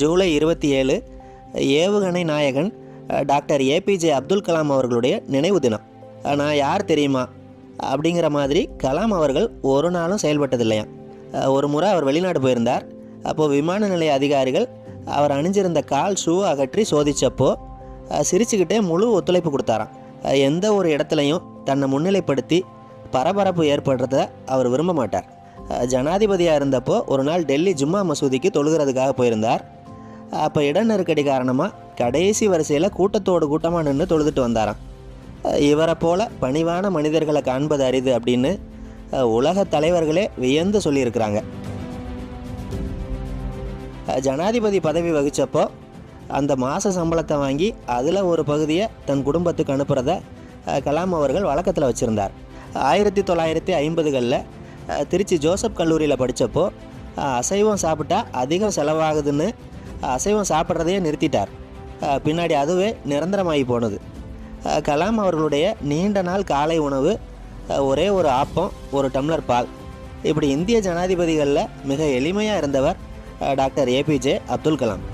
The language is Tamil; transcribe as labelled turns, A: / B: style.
A: ஜூலை 27 ஏவுகணை நாயகன் டாக்டர் ஏபிஜே அப்துல் கலாம் அவர்களுடைய நினைவு தினம். நான் யார் தெரியுமா அப்படிங்கிற மாதிரி கலாம் அவர்கள் ஒரு நாளும் செயல்பட்டதில்லையா. ஒரு முறை அவர் வெளிநாடு போயிருந்தார். அப்போது விமான நிலைய அதிகாரிகள் அவர் அணிஞ்சிருந்த கால் ஷூ அகற்றி சோதித்தப்போ சிரிச்சுக்கிட்டே முழு ஒத்துழைப்பு கொடுத்தாராம். எந்த ஒரு இடத்துலையும் தன்னை முன்னிலைப்படுத்தி பரபரப்பு ஏற்படுறத அவர் விரும்ப மாட்டார். ஜனாதிபதியாக இருந்தப்போ ஒரு நாள் டெல்லி ஜும்மா மசூதிக்கு தொழுகிறதுக்காக போயிருந்தார். அப்போ இட நெருக்கடி காரணமாக கடைசி வரிசையில் கூட்டத்தோடு கூட்டமாக நின்று தொழுதுட்டு வந்தாராம். இவரை போல பணிவான மனிதர்களை காண்பது அரிது அப்படின்னு உலக தலைவர்களே வியந்து சொல்லியிருக்கிறாங்க. ஜனாதிபதி பதவி வகித்தப்போ அந்த மாத சம்பளத்தை வாங்கி அதில் ஒரு பகுதியை தன் குடும்பத்துக்கு அனுப்புகிறத கலாம் அவர்கள் வழக்கத்தில் வச்சுருந்தார். 1950களில் திருச்சி ஜோசப் கல்லூரியில் படித்தப்போ அசைவம் சாப்பிட்டா அதிகம் செலவாகுதுன்னு அசைவம் சாப்பிட்றதையே நிறுத்திட்டார். பின்னாடி அதுவே நிரந்தரமாகி போனது. கலாம் அவர்களுடைய நீண்ட நாள் காலை உணவு ஒரே ஒரு ஆப்பம், ஒரு டம்ளர் பால். இப்படி இந்திய ஜனாதிபதிகளில் மிக எளிமையாக இருந்தவர் டாக்டர் ஏபிஜே அப்துல் கலாம்.